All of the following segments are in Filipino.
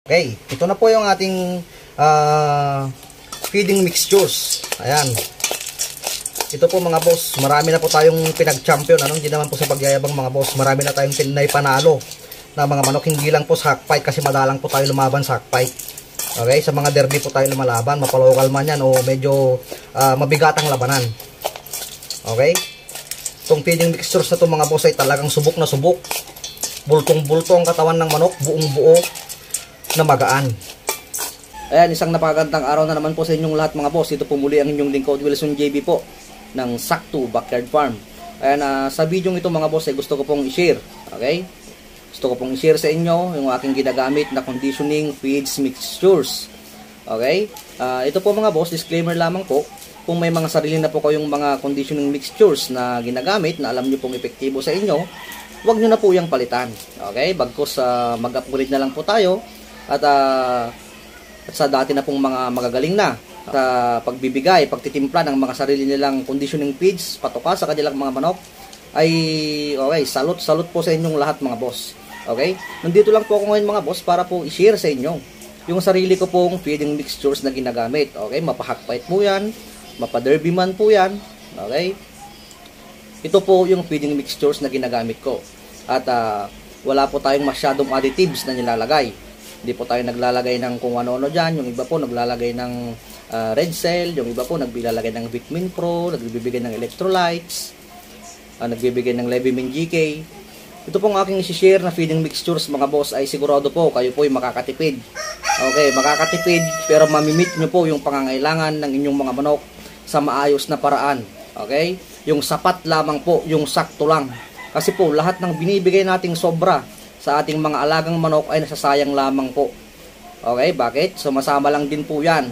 Okay, ito na po yung ating feeding mixtures. Ayan. Ito po mga boss, marami na po tayong pinag-champion. Hindi naman po sa pagyayabang mga boss. Marami na tayong panalo na mga manok. Hindi lang po sa hack fight kasi madalang po tayo lumaban sa hack fight. Okay, sa mga derby po tayo lumalaban. Mapalokal man yan o medyo mabigatang labanan. Okay. Itong feeding mixtures na ito mga boss ay talagang subok na subok. Bultong-bulto ang katawan ng manok. Buong-buo na magaan. Ayan, isang napakagandang araw na naman po sa inyong lahat mga boss. Ito po muli ang inyong lingkod Wilson JB po ng Sakto Backyard Farm. Ayan, sa video ito mga boss ay gusto ko pong i-share. Okay? Gusto ko pong i-share sa inyo yung aking ginagamit na conditioning feeds mixtures. Okay? Ito po mga boss, disclaimer lamang po. Kung may mga sarili na po kayong mga conditioning mixtures na ginagamit na alam nyo pong epektibo sa inyo, huwag nyo na po yung palitan. Okay? Bagkus mag-upgrade na lang po tayo at sa dati na pong mga magagaling na sa pagbibigay, pagtitimpla ng mga sarili nilang conditioning feeds, patoka sa kanilang mga manok, ay okay, salute po sa inyong lahat mga boss. Okay? Nandito lang po ako ngayon mga boss para po i-share sa inyo yung sarili ko pong feeding mixtures na ginagamit. Okay? Mapa-hackfight po yan, mapa-derby man po yan. Okay? Ito po yung feeding mixtures na ginagamit ko. At wala po tayong masyadong additives na nilalagay. Hindi po tayo naglalagay ng kung ano-ano dyan. Yung iba po naglalagay ng red cell. Yung iba po naglalagay ng vitamin pro. Nagbibigay ng electrolytes. Nagbibigay ng Levimin GK. Ito pong aking isi-share na feeding mixtures mga boss ay sigurado po kayo po ay makakatipid. Okay, makakatipid pero mamimit nyo po yung pangangailangan ng inyong mga manok sa maayos na paraan. Okay? Yung sapat lamang po, yung sakto lang. Kasi po lahat ng binibigay nating sobra sa ating mga alagang manok ay nasasayang lamang po. Okay, bakit? Sumasama lang din po yan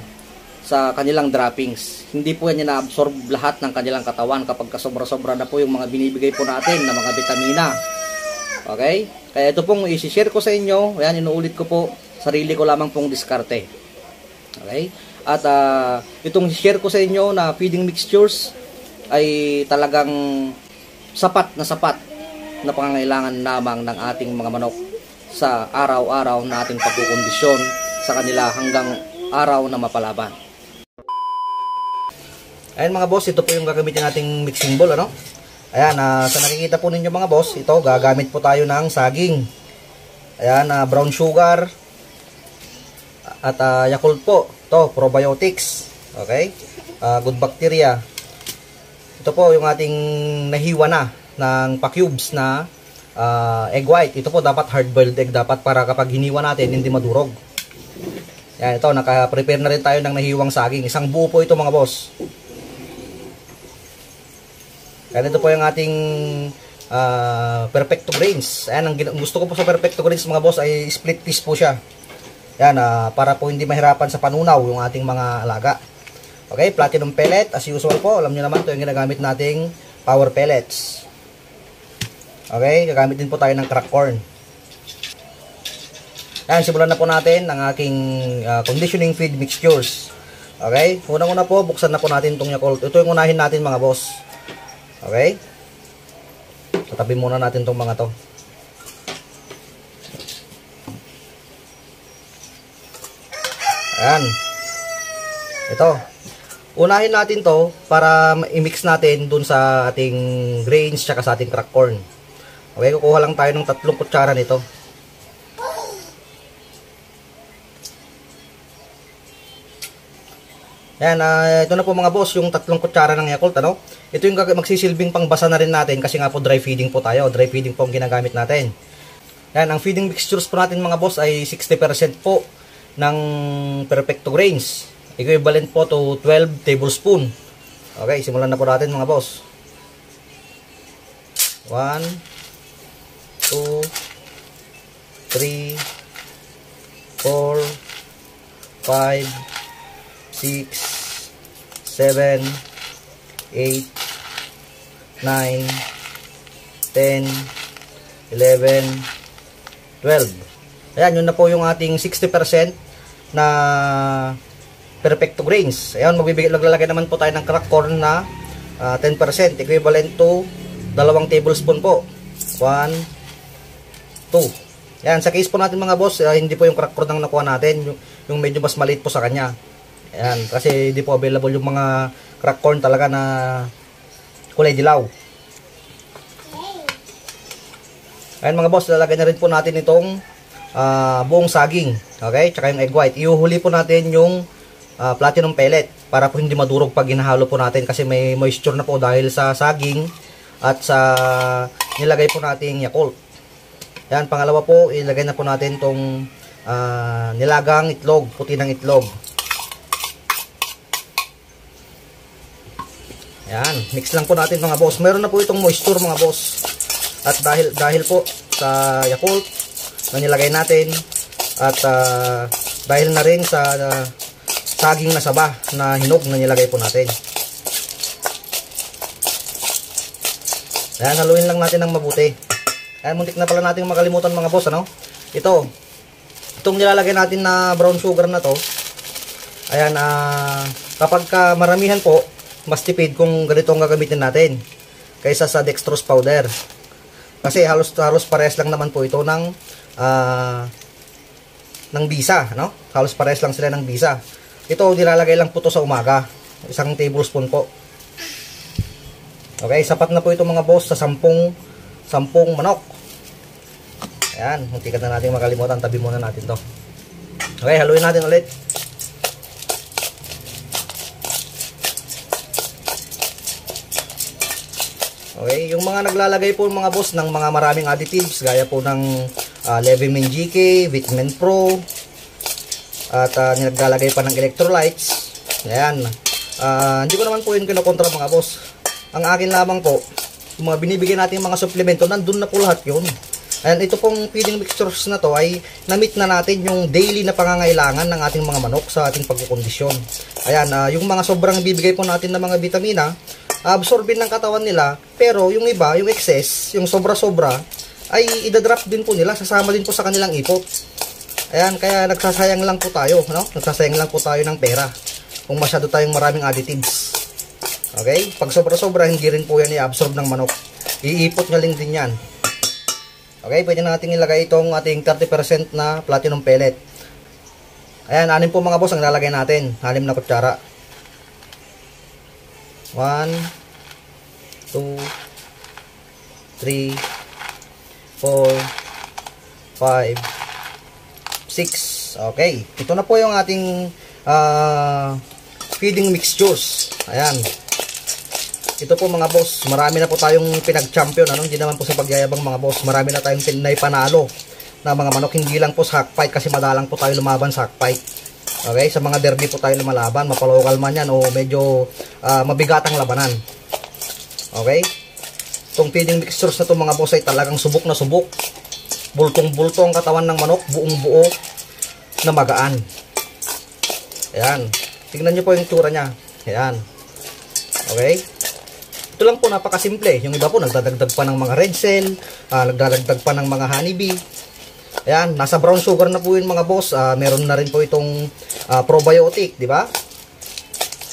sa kanilang droppings. Hindi po yan na-absorb lahat ng kanilang katawan kapag kasobra-sobra na po yung mga binibigay po natin na mga vitamina. Okay? Kaya ito pong isi-share ko sa inyo. Ayan, inuulit ko po. Sarili ko lamang pong diskarte. Okay? At itong share ko sa inyo na feeding mixtures ay talagang sapat na pangangailangan lamang ng ating mga manok sa araw-araw na ating pagkukondisyon sa kanila hanggang araw na mapalaban. Ayan mga boss, ito po yung gagamitin nating mixing bowl. Ayan, sa nakikita po ninyo mga boss, ito gagamit po tayo ng saging. Ayan, brown sugar at Yakult po. Ito, probiotics. Okay? Good bacteria. Ito po yung ating nahiwa na ng pa-cubes na egg white. Ito po dapat hard-boiled egg dapat para kapag hiniwa natin hindi madurog. Yan, ito naka-prepare na rin tayo ng nahiwang saging. Isang buo po ito mga boss. Yan, ito po yung ating perfecto grains. Ayan, ang gusto ko po sa perfecto grains mga boss ay split piece po siya. Yan, para po hindi mahirapan sa panunaw yung ating mga alaga. Okay, platinum pellet as usual po. Alam niyo naman ito yung ginagamit nating power pellets. Okay, gagamit din po tayo ng crack corn. Ayan, simulan na po natin ang aking conditioning feed mixtures. Okay, unang-una po, buksan na po natin itong Yakult. Ito yung unahin natin mga boss. Okay, tatabi muna natin itong mga to. Ayan, ito. Unahin natin to para i-mix natin dun sa ating grains tsaka sa ating crack corn. Okay, kukuha lang tayo ng 3 kutsara nito. Yan, ito na po mga boss, yung 3 kutsara ng Yakult, Ito yung magsisilbing pangbasa na rin natin kasi nga po dry feeding po tayo. Dry feeding po ang ginagamit natin. Yan, ang feeding mixtures po natin mga boss ay 60% po ng perfecto grains. Equivalent po to 12 tablespoon. Okay, simulan na po natin mga boss. 1, 2, 3, 4, 5, 6, 7, 8, 9, 10, 11, 12. Ayan, yun na po yung ating 60% na perfecto grains. Ayan, maglalagay naman po tayo ng crack corn na 10%, equivalent to 2 tablespoon po. 1, 2. Yan, sa case po natin mga boss, hindi po yung crack corn ang nakuha natin, yung medyo mas maliit po sa kanya. Yan, kasi hindi po available yung mga crack corn talaga na kulay dilaw. Ayan mga boss, lalagay na rin po natin itong buong saging. Okay, tsaka yung egg white. Iuhuli po natin yung platinum pellet para po hindi madurog pag hinahalo po natin kasi may moisture na po dahil sa saging at sa nilagay po nating Yakult. Yan, pangalawa po, ilagay na po natin itong nilagang itlog, puti ng itlog. Yan, mix lang po natin mga boss. Meron na po itong moisture mga boss. At dahil po sa Yakult na nilagay natin at dahil na rin sa saging na saba na hinog na nilagay po natin. Ayan, haluin lang natin ng mabuti. Ayan, muntik na pala natin makalimutan mga boss, ano? Itong nilalagay natin na brown sugar na to. Ayan, kapag maramihan po, mas tipid kung ganito ang gagamitin natin kaysa sa dextrose powder. Kasi halos parehas lang naman po ito ng bisa, no? Halos parehas lang sila ng bisa. Ito, nilalagay lang po to sa umaga. 1 tablespoon po. Okay, sapat na po ito mga boss sa 10 manok. Ayan, muntikan na natin makalimutan. Tabi muna natin to. Okay, haluin natin ulit. Okay, yung mga naglalagay po mga boss ng mga maraming additives gaya po ng Levimin GK, Vitamin Pro at naglalagay pa ng electrolytes. Ayan. Hindi ko naman po yun kinokontra mga boss. Ang akin lamang po, yung mga binibigyan natin mga suplemento, nandun na po lahat yun. And ito pong feeding mixtures na to ay na-meet na natin yung daily na pangangailangan ng ating mga manok sa ating pagkukondisyon. Ayan, yung mga sobrang bibigay po natin ng mga vitamina, absorbin ng katawan nila, pero yung iba, yung excess, yung sobra-sobra, ay idadrop din po nila, sasama din po sa kanilang ipot. Ayan, kaya nagsasayang lang po tayo, no? Nagsasayang lang po tayo ng pera kung masyado tayong maraming additives. Okay? Pag sobra-sobra, hindi rin po yan i-absorb ng manok. Iipot nga din yan. Okay? Pwede na natin ilagay itong ating 30% na platinum pellet. Ayan, 6 po mga boss ang lalagay natin. 6 na kutsara. 1, 2, 3, 4, 5, 6. Okay. Ito na po yung ating feeding mixtures. Ayan. Ito po mga boss, marami na po tayong pinag-champion, ano? Hindi naman po sa pagyayabang mga boss, marami na tayong panalo na mga manok, hindi lang po sa hack fight kasi madalang po tayo lumaban sa hack fight. Okay, sa mga derby po tayo lumalaban, mapalokal man yan o medyo mabigatang labanan. Okay? Itong feeding mixtures na to mga boss ay talagang subok na subok. Bultong-bulto ang katawan ng manok, buong-buo na magaan. Ayan. Tingnan nyo po yung tsura niya. Ayan. Okay? Ito lang po, napakasimple. Yung iba po, nagdadagdag pa ng mga red cell, nagdadagdag pa ng mga honeybee. Ayan, nasa brown sugar na po yun mga boss. Meron na rin po itong probiotic, di ba?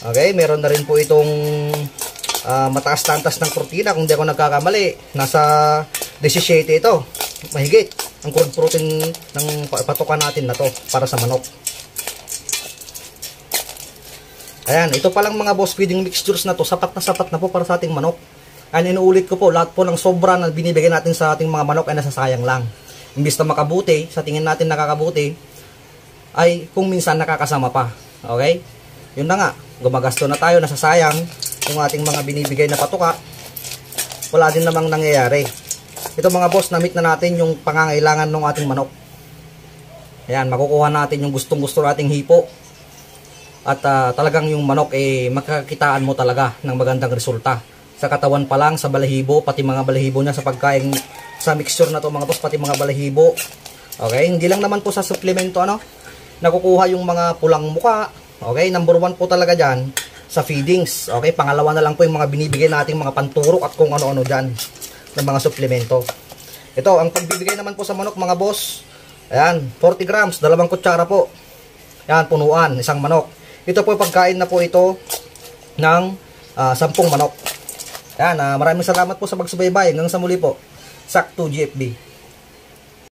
Okay, meron na rin po itong mataas na antas ng protina, kung di ako nagkakamali. Nasa 17 ito. Mahigit. Ang crude protein ng patukan natin na to para sa manok. Ayan, ito palang mga boss feeding mixtures na to, sapat na po para sa ating manok. Ayan, inuulit ko po, lahat po ng sobra na binibigay natin sa ating mga manok ay nasasayang lang. Imbis na makabuti, sa tingin natin nakakabuti, ay kung minsan nakakasama pa. Okay? Yun na nga, gumagasto na tayo, nasasayang yung ating mga binibigay na patuka. Wala din namang nangyayari. Ito mga boss, na-meet na natin yung pangangailangan ng ating manok. Ayan, makukuha natin yung gustong-gusto nating hipo. At talagang yung manok makakitaan mo talaga ng magandang resulta. Sa katawan pa lang, sa balahibo, pati mga balahibo niya sa pagkain, sa mixture na to mga boss, pati mga balahibo. Okay, hindi lang naman po sa suplemento nakukuha yung mga pulang muka. Okay, number 1 po talaga dyan sa feedings. Okay, pangalawa na lang po yung mga binibigay nating mga panturok at kung ano-ano dyan ng mga suplemento. Ito, ang pagbibigay naman po sa manok mga boss, ayan, 40 grams, 2 kutsara po. Ayan, punuan, isang manok. Ito po pagkain na po ito ng 10 manok. Ayan, maraming salamat po sa pagsubaybay. Hanggang sa muli po. Sakto GFB.